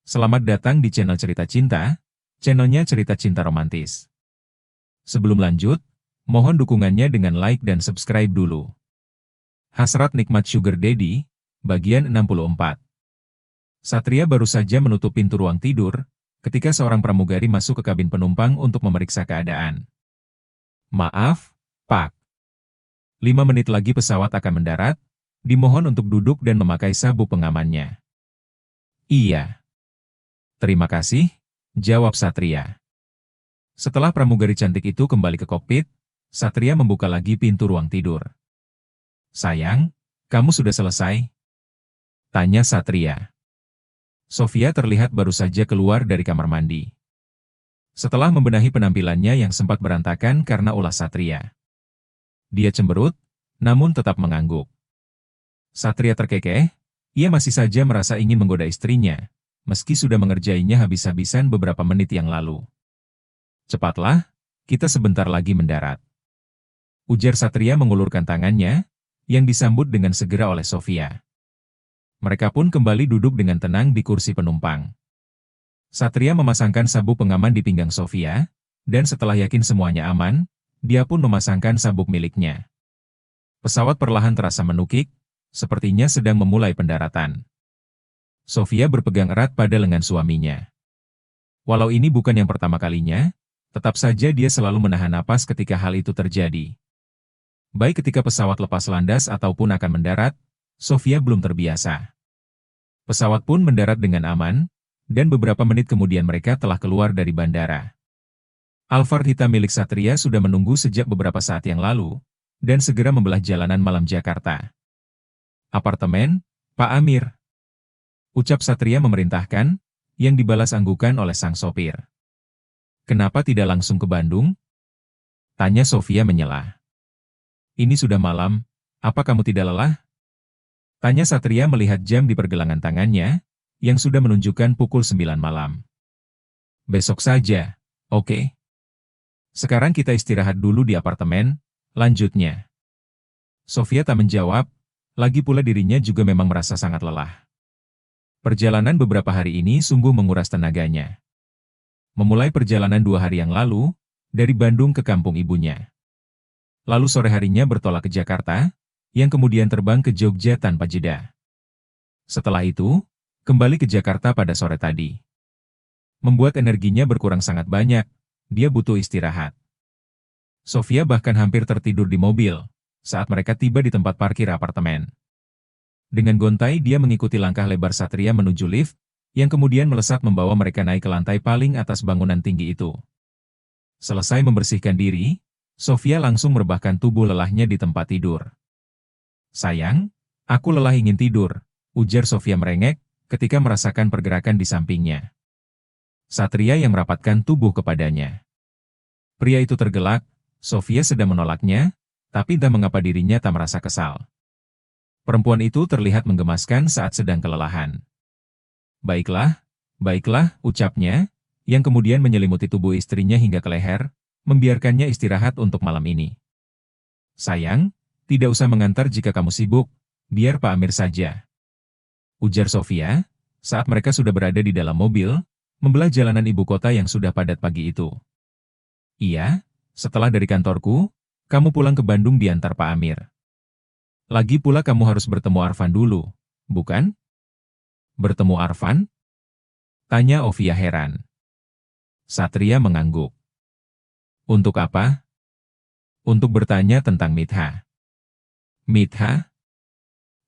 Selamat datang di channel Cerita Cinta, channelnya cerita cinta romantis. Sebelum lanjut, mohon dukungannya dengan like dan subscribe dulu. Hasrat Nikmat Sugar Daddy, bagian 64. Satria baru saja menutup pintu ruang tidur, ketika seorang pramugari masuk ke kabin penumpang untuk memeriksa keadaan. Maaf, Pak. 5 menit lagi pesawat akan mendarat, dimohon untuk duduk dan memakai sabuk pengamannya. Iya. Terima kasih, jawab Satria. Setelah pramugari cantik itu kembali ke kokpit, Satria membuka lagi pintu ruang tidur. Sayang, kamu sudah selesai? Tanya Satria. Sofia terlihat baru saja keluar dari kamar mandi. Setelah membenahi penampilannya yang sempat berantakan karena ulah Satria. Dia cemberut, namun tetap mengangguk. Satria terkekeh, ia masih saja merasa ingin menggoda istrinya, meski sudah mengerjainya habis-habisan beberapa menit yang lalu. Cepatlah, kita sebentar lagi mendarat. Ujar Satria mengulurkan tangannya, yang disambut dengan segera oleh Sofia. Mereka pun kembali duduk dengan tenang di kursi penumpang. Satria memasangkan sabuk pengaman di pinggang Sofia, dan setelah yakin semuanya aman, dia pun memasangkan sabuk miliknya. Pesawat perlahan terasa menukik, sepertinya sedang memulai pendaratan. Sofia berpegang erat pada lengan suaminya. Walau ini bukan yang pertama kalinya, tetap saja dia selalu menahan napas ketika hal itu terjadi. Baik ketika pesawat lepas landas ataupun akan mendarat, Sofia belum terbiasa. Pesawat pun mendarat dengan aman, dan beberapa menit kemudian mereka telah keluar dari bandara. Alphard hitam milik Satria sudah menunggu sejak beberapa saat yang lalu, dan segera membelah jalanan malam Jakarta. Apartemen, Pak Amir. Ucap Satria memerintahkan, yang dibalas anggukan oleh sang sopir. Kenapa tidak langsung ke Bandung? Tanya Sofia menyela. Ini sudah malam, apa kamu tidak lelah? Tanya Satria melihat jam di pergelangan tangannya, yang sudah menunjukkan pukul 9 malam. Besok saja, oke? Sekarang kita istirahat dulu di apartemen, lanjutnya. Sofia tak menjawab, lagi pula dirinya juga memang merasa sangat lelah. Perjalanan beberapa hari ini sungguh menguras tenaganya. Memulai perjalanan 2 hari yang lalu, dari Bandung ke kampung ibunya. Lalu sore harinya bertolak ke Jakarta, yang kemudian terbang ke Jogja tanpa jeda. Setelah itu, kembali ke Jakarta pada sore tadi. Membuat energinya berkurang sangat banyak, dia butuh istirahat. Sofia bahkan hampir tertidur di mobil, saat mereka tiba di tempat parkir apartemen. Dengan gontai dia mengikuti langkah lebar Satria menuju lift, yang kemudian melesat membawa mereka naik ke lantai paling atas bangunan tinggi itu. Selesai membersihkan diri, Sofia langsung merebahkan tubuh lelahnya di tempat tidur. Sayang, aku lelah ingin tidur, ujar Sofia merengek, ketika merasakan pergerakan di sampingnya. Satria yang merapatkan tubuh kepadanya. Pria itu tergelak, Sofia sedang menolaknya, tapi entah mengapa dirinya tak merasa kesal. Perempuan itu terlihat menggemaskan saat sedang kelelahan. Baiklah, baiklah, ucapnya, yang kemudian menyelimuti tubuh istrinya hingga ke leher, membiarkannya istirahat untuk malam ini. Sayang, tidak usah mengantar jika kamu sibuk, biar Pak Amir saja. Ujar Sofia, saat mereka sudah berada di dalam mobil, membelah jalanan ibu kota yang sudah padat pagi itu. Iya, setelah dari kantorku, kamu pulang ke Bandung diantar Pak Amir. Lagi pula kamu harus bertemu Arfan dulu, bukan? Bertemu Arfan? Tanya Ovia heran. Satria mengangguk. Untuk apa? Untuk bertanya tentang Mitha. Mitha?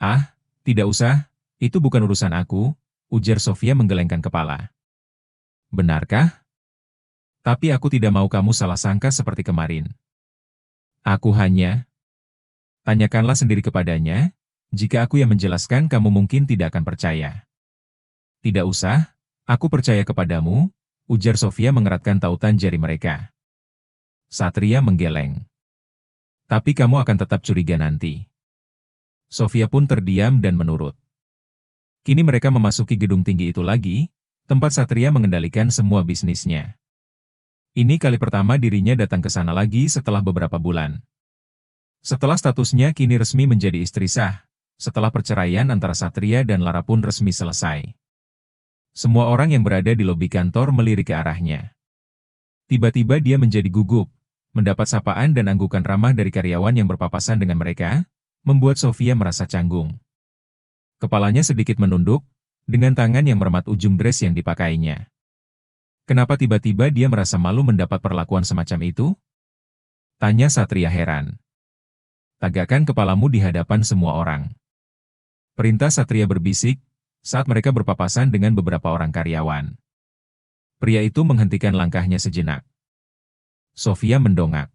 Ah, tidak usah, itu bukan urusan aku, ujar Sofia menggelengkan kepala. Benarkah? Tapi aku tidak mau kamu salah sangka seperti kemarin. Aku hanya... Tanyakanlah sendiri kepadanya, jika aku yang menjelaskan kamu mungkin tidak akan percaya. Tidak usah, aku percaya kepadamu, ujar Sofia mengeratkan tautan jari mereka. Satria menggeleng. Tapi kamu akan tetap curiga nanti. Sofia pun terdiam dan menurut. Kini mereka memasuki gedung tinggi itu lagi, tempat Satria mengendalikan semua bisnisnya. Ini kali pertama dirinya datang ke sana lagi setelah beberapa bulan. Setelah statusnya kini resmi menjadi istri sah, setelah perceraian antara Satria dan Lara pun resmi selesai. Semua orang yang berada di lobi kantor melirik ke arahnya. Tiba-tiba dia menjadi gugup, mendapat sapaan dan anggukan ramah dari karyawan yang berpapasan dengan mereka, membuat Sofia merasa canggung. Kepalanya sedikit menunduk, dengan tangan yang meremat ujung dress yang dipakainya. Kenapa tiba-tiba dia merasa malu mendapat perlakuan semacam itu? Tanya Satria heran. Tagakkan kepalamu di hadapan semua orang. Perintah Satria berbisik, saat mereka berpapasan dengan beberapa orang karyawan. Pria itu menghentikan langkahnya sejenak. Sofia mendongak.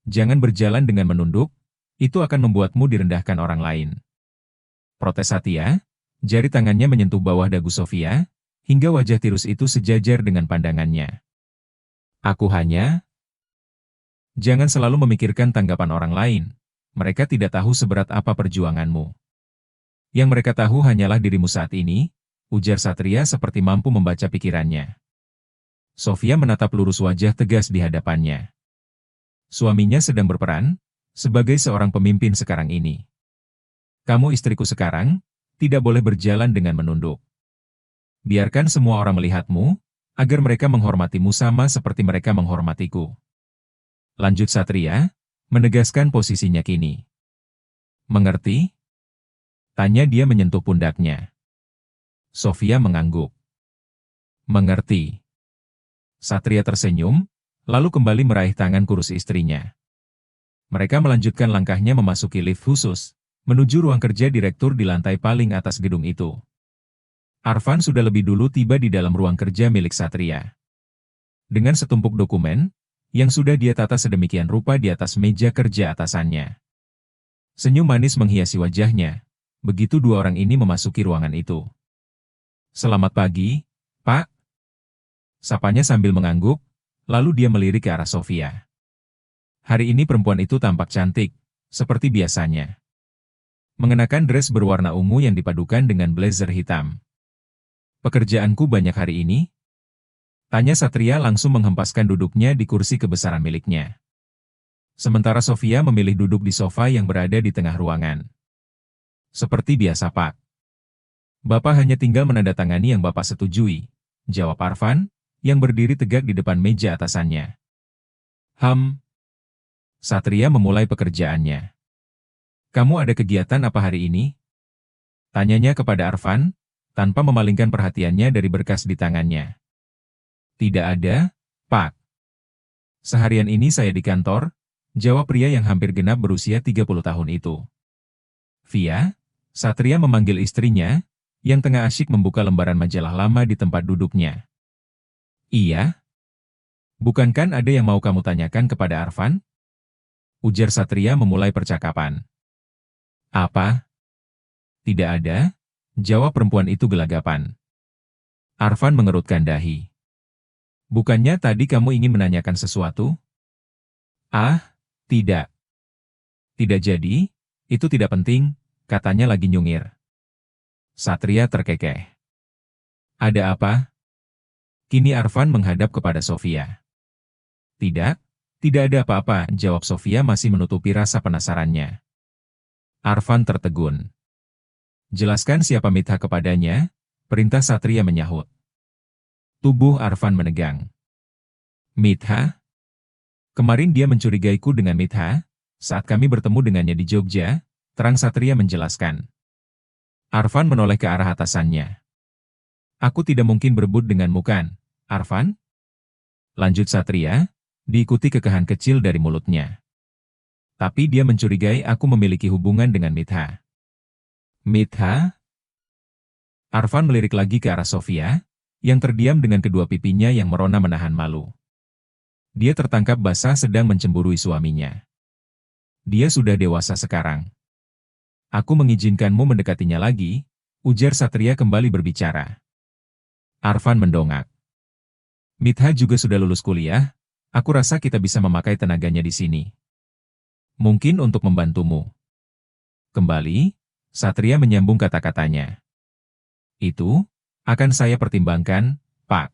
Jangan berjalan dengan menunduk, itu akan membuatmu direndahkan orang lain. Protes Satria, jari tangannya menyentuh bawah dagu Sofia, hingga wajah tirus itu sejajar dengan pandangannya. Aku hanya... Jangan selalu memikirkan tanggapan orang lain, mereka tidak tahu seberat apa perjuanganmu. Yang mereka tahu hanyalah dirimu saat ini, ujar Satria seperti mampu membaca pikirannya. Sofia menatap lurus wajah tegas di hadapannya. Suaminya sedang berperan, sebagai seorang pemimpin sekarang ini. Kamu istriku sekarang, tidak boleh berjalan dengan menunduk. Biarkan semua orang melihatmu, agar mereka menghormatimu sama seperti mereka menghormatiku. Lanjut Satria, menegaskan posisinya kini. Mengerti? Tanya dia menyentuh pundaknya. Sofia mengangguk. Mengerti. Satria tersenyum, lalu kembali meraih tangan kurus istrinya. Mereka melanjutkan langkahnya memasuki lift khusus, menuju ruang kerja direktur di lantai paling atas gedung itu. Arfan sudah lebih dulu tiba di dalam ruang kerja milik Satria. Dengan setumpuk dokumen, yang sudah dia tata sedemikian rupa di atas meja kerja atasannya. Senyum manis menghiasi wajahnya, begitu dua orang ini memasuki ruangan itu. Selamat pagi, Pak. Sapanya sambil mengangguk, lalu dia melirik ke arah Sofia. Hari ini perempuan itu tampak cantik, seperti biasanya. Mengenakan dress berwarna ungu yang dipadukan dengan blazer hitam. Pekerjaanku banyak hari ini? Tanya Satria langsung menghempaskan duduknya di kursi kebesaran miliknya. Sementara Sofia memilih duduk di sofa yang berada di tengah ruangan. Seperti biasa, Pak. Bapak hanya tinggal menandatangani yang Bapak setujui, jawab Arfan, yang berdiri tegak di depan meja atasannya. Satria memulai pekerjaannya. Kamu ada kegiatan apa hari ini? Tanyanya kepada Arfan, tanpa memalingkan perhatiannya dari berkas di tangannya. Tidak ada, Pak. Seharian ini saya di kantor, jawab pria yang hampir genap berusia 30 tahun itu. Via, Satria memanggil istrinya, yang tengah asyik membuka lembaran majalah lama di tempat duduknya. Iya? Bukankah ada yang mau kamu tanyakan kepada Arfan? Ujar Satria memulai percakapan. Apa? Tidak ada, jawab perempuan itu gelagapan. Arfan mengerutkan dahi. Bukannya tadi kamu ingin menanyakan sesuatu? Tidak. Tidak jadi, itu tidak penting, katanya lagi nyungir. Satria terkekeh. Ada apa? Kini Arfan menghadap kepada Sofia. Tidak ada apa-apa, jawab Sofia masih menutupi rasa penasarannya. Arfan tertegun. Jelaskan siapa Mitha kepadanya, perintah Satria menyahut. Tubuh Arfan menegang. Mitha? Kemarin dia mencurigaiku dengan Mitha, saat kami bertemu dengannya di Jogja, terang Satria menjelaskan. Arfan menoleh ke arah atasannya. Aku tidak mungkin berebut denganmu kan, Arfan? Lanjut Satria, diikuti kekehan kecil dari mulutnya. Tapi dia mencurigai aku memiliki hubungan dengan Mitha. Mitha? Arfan melirik lagi ke arah Sofia, yang terdiam dengan kedua pipinya yang merona menahan malu. Dia tertangkap basah sedang mencemburui suaminya. Dia sudah dewasa sekarang. Aku mengizinkanmu mendekatinya lagi, ujar Satria kembali berbicara. Arfan mendongak. Mitha juga sudah lulus kuliah, aku rasa kita bisa memakai tenaganya di sini. Mungkin untuk membantumu. Kembali, Satria menyambung kata-katanya. Itu, akan saya pertimbangkan, Pak.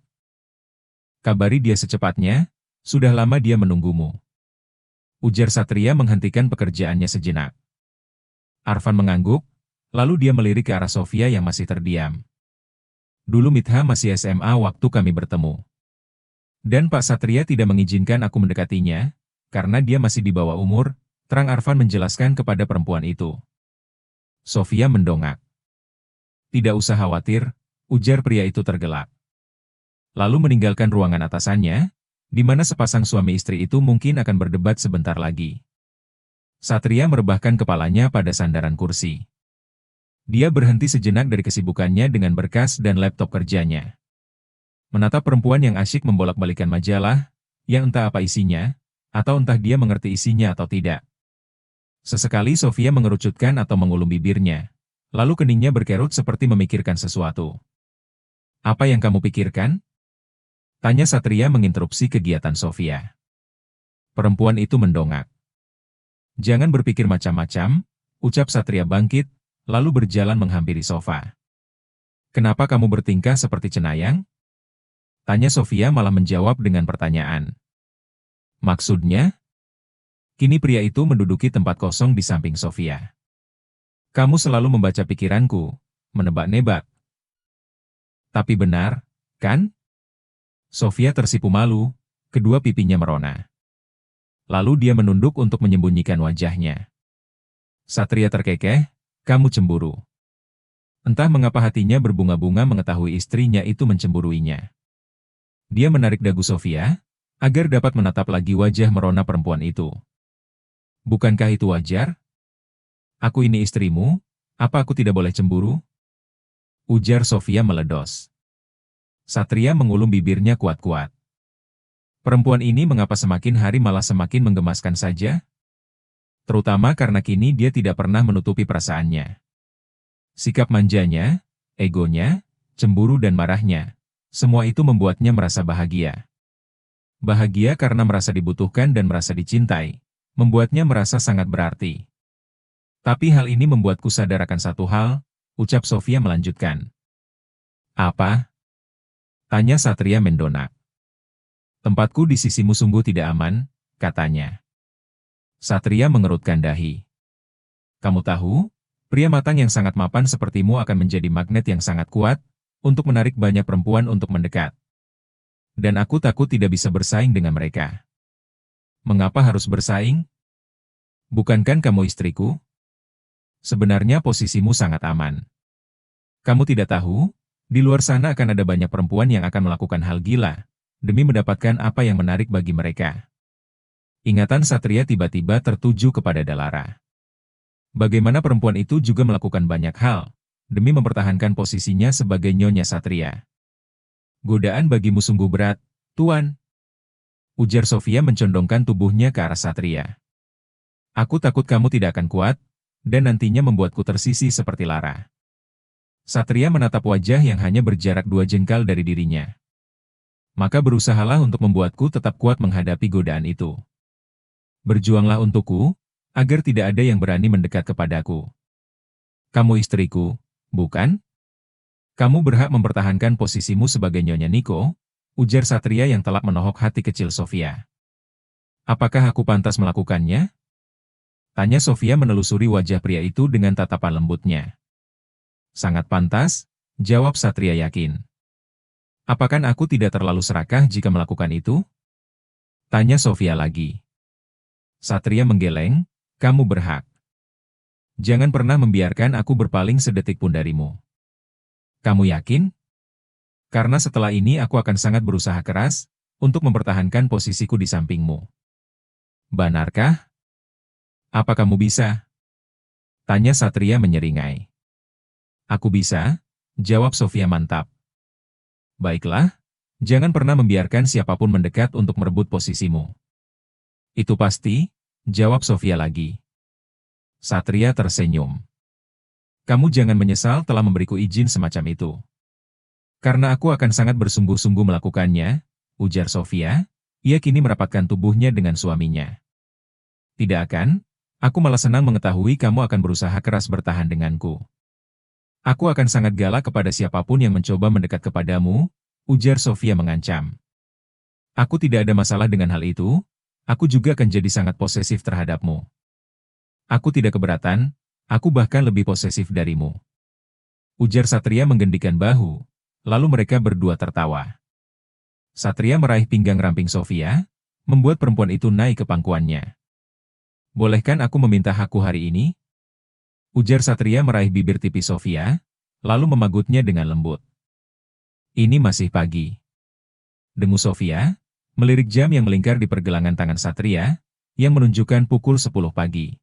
Kabari dia secepatnya, sudah lama dia menunggumu. Ujar Satria menghentikan pekerjaannya sejenak. Arfan mengangguk, lalu dia melirik ke arah Sofia yang masih terdiam. Dulu Mitha masih SMA waktu kami bertemu. Dan Pak Satria tidak mengizinkan aku mendekatinya, karena dia masih di bawah umur, terang Arfan menjelaskan kepada perempuan itu. Sofia mendongak. Tidak usah khawatir, ujar pria itu tergelak. Lalu meninggalkan ruangan atasannya, di mana sepasang suami istri itu mungkin akan berdebat sebentar lagi. Satria merebahkan kepalanya pada sandaran kursi. Dia berhenti sejenak dari kesibukannya dengan berkas dan laptop kerjanya. Menatap perempuan yang asyik membolak-balikan majalah, yang entah apa isinya, atau entah dia mengerti isinya atau tidak. Sesekali Sofia mengerucutkan atau mengulum bibirnya, lalu keningnya berkerut seperti memikirkan sesuatu. Apa yang kamu pikirkan? Tanya Satria menginterupsi kegiatan Sofia. Perempuan itu mendongak. Jangan berpikir macam-macam, ucap Satria bangkit, lalu berjalan menghampiri sofa. Kenapa kamu bertingkah seperti cenayang? Tanya Sofia malah menjawab dengan pertanyaan. Maksudnya? Kini pria itu menduduki tempat kosong di samping Sofia. Kamu selalu membaca pikiranku, menebak-nebak. Tapi benar, kan? Sofia tersipu malu, kedua pipinya merona. Lalu dia menunduk untuk menyembunyikan wajahnya. Satria terkekeh, kamu cemburu. Entah mengapa hatinya berbunga-bunga mengetahui istrinya itu mencemburuinya. Dia menarik dagu Sofia, agar dapat menatap lagi wajah merona perempuan itu. Bukankah itu wajar? Aku ini istrimu, apa aku tidak boleh cemburu? Ujar Sofia meledos. Satria mengulum bibirnya kuat-kuat. Perempuan ini mengapa semakin hari malah semakin menggemaskan saja? Terutama karena kini dia tidak pernah menutupi perasaannya. Sikap manjanya, egonya, cemburu dan marahnya, semua itu membuatnya merasa bahagia. Bahagia karena merasa dibutuhkan dan merasa dicintai, membuatnya merasa sangat berarti. Tapi hal ini membuatku sadar akan satu hal, ucap Sofia melanjutkan. Apa? Tanya Satria mendongak. Tempatku di sisimu sungguh tidak aman, katanya. Satria mengerutkan dahi. Kamu tahu, pria matang yang sangat mapan sepertimu akan menjadi magnet yang sangat kuat, untuk menarik banyak perempuan untuk mendekat. Dan aku takut tidak bisa bersaing dengan mereka. Mengapa harus bersaing? Bukankah kamu istriku? Sebenarnya posisimu sangat aman. Kamu tidak tahu, di luar sana akan ada banyak perempuan yang akan melakukan hal gila, demi mendapatkan apa yang menarik bagi mereka. Ingatan Satria tiba-tiba tertuju kepada Dalara. Bagaimana perempuan itu juga melakukan banyak hal, demi mempertahankan posisinya sebagai Nyonya Satria. Godaan bagimu sungguh berat, Tuan. Ujar Sofia mencondongkan tubuhnya ke arah Satria. Aku takut kamu tidak akan kuat, dan nantinya membuatku tersisih seperti Lara. Satria menatap wajah yang hanya berjarak 2 jengkal dari dirinya. Maka berusahalah untuk membuatku tetap kuat menghadapi godaan itu. Berjuanglah untukku, agar tidak ada yang berani mendekat kepadaku. Kamu istriku, bukan? Kamu berhak mempertahankan posisimu sebagai Nyonya Niko, ujar Satria yang telah menohok hati kecil Sofia. Apakah aku pantas melakukannya? Tanya Sofia menelusuri wajah pria itu dengan tatapan lembutnya. Sangat pantas, jawab Satria yakin. Apakah aku tidak terlalu serakah jika melakukan itu? Tanya Sofia lagi. Satria menggeleng, kamu berhak. Jangan pernah membiarkan aku berpaling sedetik pun darimu. Kamu yakin? Karena setelah ini aku akan sangat berusaha keras, untuk mempertahankan posisiku di sampingmu. Benarkah? Apa kamu bisa? Tanya Satria menyeringai. Aku bisa, jawab Sofia mantap. Baiklah, jangan pernah membiarkan siapapun mendekat untuk merebut posisimu. Itu pasti, jawab Sofia lagi. Satria tersenyum. Kamu jangan menyesal telah memberiku izin semacam itu. Karena aku akan sangat bersungguh-sungguh melakukannya, ujar Sofia, ia kini merapatkan tubuhnya dengan suaminya. Tidak akan, aku malah senang mengetahui kamu akan berusaha keras bertahan denganku. Aku akan sangat galak kepada siapapun yang mencoba mendekat kepadamu, ujar Sofia mengancam. Aku tidak ada masalah dengan hal itu, aku juga akan jadi sangat posesif terhadapmu. Aku tidak keberatan, aku bahkan lebih posesif darimu. Ujar Satria menggendikan bahu, lalu mereka berdua tertawa. Satria meraih pinggang ramping Sofia, membuat perempuan itu naik ke pangkuannya. "Bolehkan aku meminta hakku hari ini?" ujar Satria meraih bibir tipis Sofia, lalu memagutnya dengan lembut. "Ini masih pagi," dengus Sofia, melirik jam yang melingkar di pergelangan tangan Satria, yang menunjukkan pukul 10 pagi.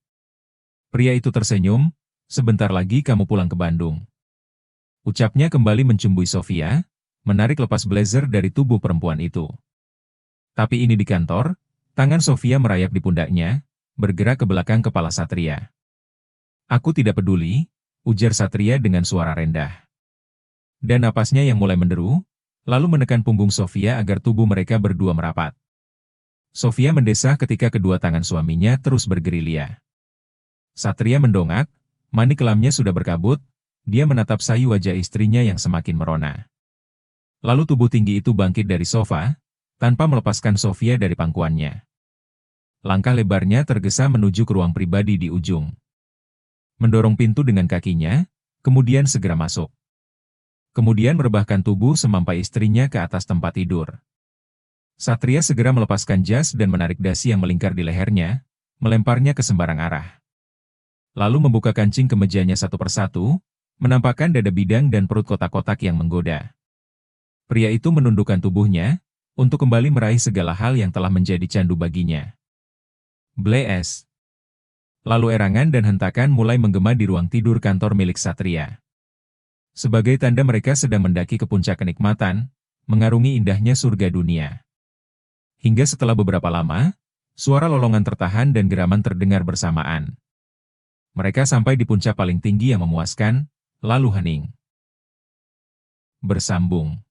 Pria itu tersenyum, "Sebentar lagi kamu pulang ke Bandung." Ucapnya kembali mencumbui Sofia, menarik lepas blazer dari tubuh perempuan itu. Tapi ini di kantor, tangan Sofia merayap di pundaknya, bergerak ke belakang kepala Satria. "Aku tidak peduli," ujar Satria dengan suara rendah. Dan napasnya yang mulai menderu, lalu menekan punggung Sofia agar tubuh mereka berdua merapat. Sofia mendesah ketika kedua tangan suaminya terus bergerilya. Satria mendongak, mani kelamnya sudah berkabut, dia menatap sayu wajah istrinya yang semakin merona. Lalu tubuh tinggi itu bangkit dari sofa, tanpa melepaskan Sofia dari pangkuannya. Langkah lebarnya tergesa menuju ke ruang pribadi di ujung. Mendorong pintu dengan kakinya, kemudian segera masuk. Kemudian merebahkan tubuh semampai istrinya ke atas tempat tidur. Satria segera melepaskan jas dan menarik dasi yang melingkar di lehernya, melemparnya ke sembarang arah. Lalu membuka kancing kemejanya satu persatu, menampakkan dada bidang dan perut kotak-kotak yang menggoda. Pria itu menundukkan tubuhnya, untuk kembali meraih segala hal yang telah menjadi candu baginya. Blees. Lalu erangan dan hentakan mulai menggema di ruang tidur kantor milik Satria. Sebagai tanda mereka sedang mendaki ke puncak kenikmatan, mengarungi indahnya surga dunia. Hingga setelah beberapa lama, suara lolongan tertahan dan geraman terdengar bersamaan. Mereka sampai di puncak paling tinggi yang memuaskan, lalu hening. Bersambung.